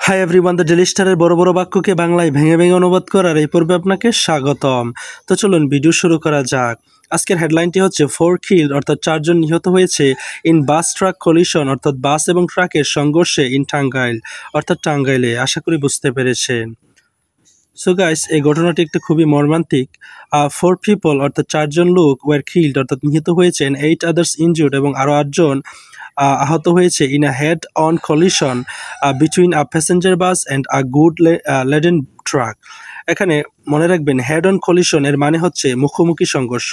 Hi everyone, the daily স্টারের বড় বড় বাক্যকে বাংলায় ভেঙে ভেঙে অনুবাদ করার এই পর্বে আপনাকে স্বাগতম। তো চলুন ভিডিও শুরু করা যাক। আজকের হেডলাইনটি হচ্ছে 4 কিল্ড অর্থাৎ 4 জন নিহত হয়েছে ইন বাস ট্রাক কলিশন অর্থাৎ বাস এবং ট্রাকের সংঘর্ষে ইন টাঙ্গাইল অর্থাৎ টাঙ্গাইলে। আশা করি বুঝতে পেরেছেন। সো গাইস, এই ঘটনাটি একটু খুবই মর্মান্তিক। 4 পিপল অর্থাৎ 4 জন লোক ওয়ার কিল্ড অর্থাৎ নিহত হয়েছেন, 8 আদার্স ইনজুর্ড এবং আরও 8 জন আহত হয়েছে in a head on collision between a passenger bus and a good laden truck. এখানে মনে রাখবেন, হেড অন কলিশন এর মানে হচ্ছে মুখোমুখি সংঘর্ষ।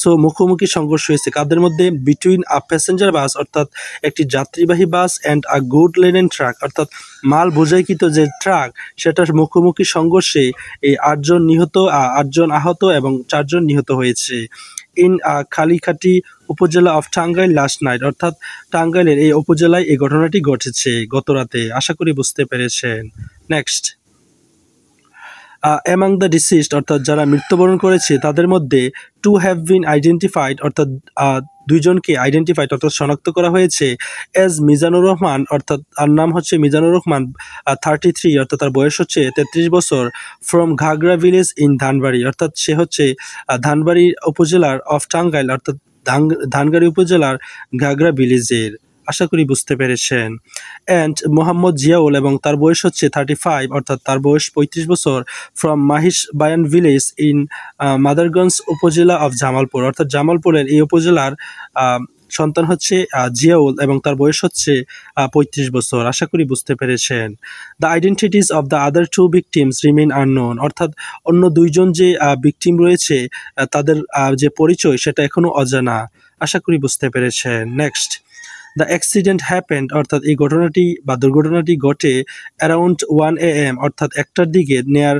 সো মুখোমুখি সংঘর্ষ হয়েছে কাদের মধ্যে? বিটুইন আ প্যাসেঞ্জার বাস অর্থাৎ একটি যাত্রীবাহী bus and a good laden truck অর্থাৎ মাল বোঝাইকৃত যে ট্রাক, সেটার মুখোমুখি সংঘর্ষে এই 8 জন নিহত, 8 জন আহত এবং 4 জন নিহত হয়েছে ইন কালিখাটি উপজেলা অফ টাঙ্গাইল লাস্ট নাইট অর্থাৎ টাঙ্গাইলের এই উপজেলায় এই ঘটনাটি ঘটেছে গত রাতে। আশা করি বুঝতে পেরেছেন। নেক্সট, অ্যামাং দ্য ডিসিজড অর্থাৎ যারা মৃত্যুবরণ করেছে তাদের মধ্যে 2 হ্যাভ বিন আইডেন্টিফাইড অর্থাৎ 2 জনকে আইডেন্টিফাইড অর্থাৎ শনাক্ত করা হয়েছে এজ মিজানুর রহমান অর্থাৎ তার নাম হচ্ছে মিজানুর রহমান, 33 অর্থাৎ তার বয়স হচ্ছে 33 বছর, from Ghagra village in Dhanbari অর্থাৎ সে হচ্ছে ধানবাড়ি উপজেলার অফ টাঙ্গাইল অর্থাৎ ধানবাড়ি উপজেলার ঘাগড়া ভিলেজের। আশা করি বুঝতে পেরেছেন। অ্যান্ড মোহাম্মদ জিয়াউল এবং তার বয়স হচ্ছে 35 অর্থাৎ তার বয়স 35 বছর, from Mahis Bayan village in Madarganj upazila of Jamalpur অর্থাৎ জামালপুরের এই উপজেলার সন্তান হচ্ছে জিয়াউল এবং তার বয়স হচ্ছে 35 বছর। আশা করি বুঝতে পেরেছেন। The identities of the other 2 victims remain unknown অর্থাৎ অন্য 2 জন যে ভিকটিম রয়েছে তাদের যে পরিচয় সেটা এখনো অজানা। আশা করি বুঝতে পেরেছেন। নেক্সট, দ্য অ্যাক্সিডেন্ট হ্যাপেন্ড অর্থাৎ এই ঘটনাটি বা দুর্ঘটনাটি ঘটে অ্যারাউন্ড 1 AM অর্থাৎ 1টার দিকে নেয়ার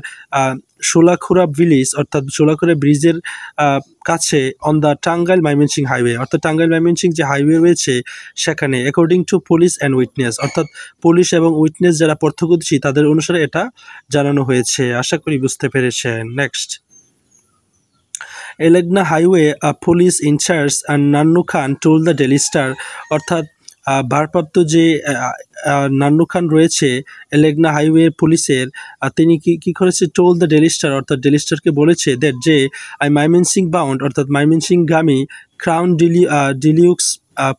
সোলাখুরা ভিলেজ অর্থাৎ সোলাখুরা ব্রিজের কাছে on the Tangail Mymensingh highway অর্থাৎ টাঙ্গাইল ময়মনসিং যে হাইওয়ে রয়েছে সেখানে, according to police and witness অর্থাৎ পুলিশ এবং উইটনেস যারা প্রত্যক্ষদর্শী তাদের অনুসারে এটা জানানো হয়েছে। আশা করি বুঝতে পেরেছেন। নেক্সট, এলেগনা highway police in-charge Nannu Khan told the Daily Star অর্থাৎ ভারপ্রাপ্ত যে নান্নু খান রয়েছে এলেগনা হাইওয়ে পুলিশের, তিনি কি করেছে? টোল দ্য ডেলি স্টার অর্থাৎ ডেলি স্টারকে বলেছে দ্যাট যে আই ময়মনসিং বাউন্ড অর্থাৎ ময়মনসিংগামী ক্রাউন ডিলিউক্স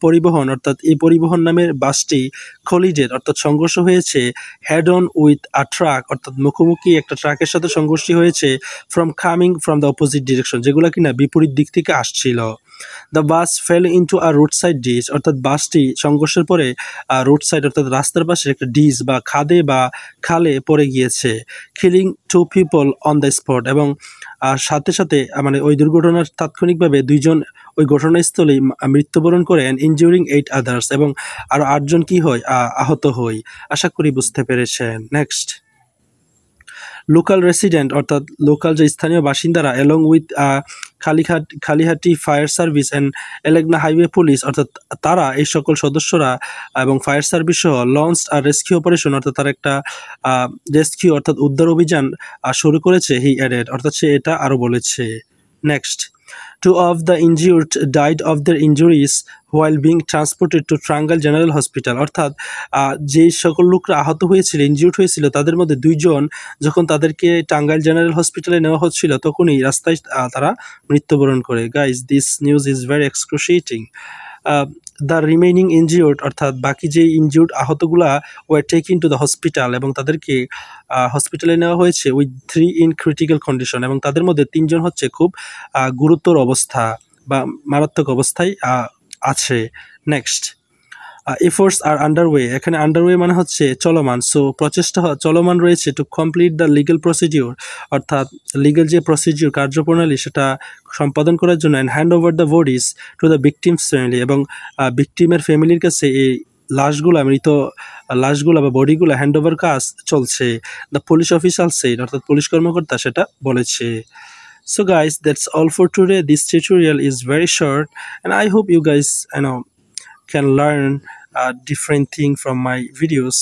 পরিবহন অর্থাৎ এই পরিবহন নামের বাসটি কলিডেড অর্থাৎ সংঘর্ষ হয়েছে head on with a truck অর্থাৎ মুখোমুখি একটা ট্রাকের সাথে সংঘর্ষ হয়েছে ফ্রম দ্য অপোজিট ডিরেকশন, যেগুলো কিনা বিপরীত দিক থেকে আসছিল। The bus fell into a road side ditch অর্থাৎ বাসটি সংঘর্ষের পরে রোড সাইড অর্থাৎ রাস্তার পাশে একটা ডিচ বা খাদে বা খালে পড়ে গিয়েছে, killing 2 people on the spot এবং সাথে সাথে মানে ওই দুর্ঘটনার তাৎক্ষণিকভাবে 2 জন ওই ঘটনাস্থলেই মৃত্যুবরণ করেন, ইনজুরিং 8 আদার্স এবং আরও 8 জন কি হয়? আহত হয়। আশা করি বুঝতে পেরেছেন। নেক্সট, লোকাল রেসিডেন্ট অর্থাৎ লোকাল যে স্থানীয় বাসিন্দারা along with Kalihati fire service and এলেগনা হাইওয়ে পুলিশ অর্থাৎ তারা এই সকল সদস্যরা এবং ফায়ার সার্ভিস সহ লঞ্চ আর রেস্কিউ অপারেশন অর্থাৎ তারা একটা রেস্কিউ অর্থাৎ উদ্ধার অভিযান শুরু করেছে। হি অ্যাডেড অর্থাৎ সে এটা আরও বলেছে। Next, 2 of the injured died of their injuries while being transported to Tangail general hospital অর্থাৎ যে সকল লোকরা আহত হয়েছিল ইনজিউর্ড হয়েছিল তাদের মধ্যে 2 জন যখন তাদেরকে টাঙ্গাইল জেনারেল হসপিটালে নেওয়া হচ্ছিল তখনই রাস্তায় তারা মৃত্যুবরণ করে। Guys, this news is very excruciating. The remaining injured অর্থাৎ বাকি যে ইনজিউর্ড আহতগুলা were taking to the hospital এবং তাদেরকে হসপিটালে নেওয়া হয়েছে উইথ 3 ইন ক্রিটিক্যাল কন্ডিশন এবং তাদের মধ্যে 3 জন হচ্ছে খুব গুরুতর অবস্থা বা মারাত্মক অবস্থায় আছে। নেক্সট, এফোর্টস আর আন্ডারওয়ে, এখানে আন্ডারওয়ে মানে হচ্ছে চলমান, সো প্রচেষ্টা চলমান রয়েছে to complete the legal procedure অর্থাৎ লিগ্যাল যে প্রসিডিওর কার্যপ্রণালী সেটা সম্পাদন করার জন্য, and hand over the bodies to the victims family এবং ভিকটিমের ফ্যামিলির কাছে এই মৃত লাশগুলা বা বডিগুলো হ্যান্ড ওভার কাজ চলছে। দ্য পুলিশ অফিসার সেড অর্থাৎ পুলিশ কর্মকর্তা সেটা বলেছে। So guys, that's all for today. This tutorial is very short and I hope you guys can learn different thing from my videos.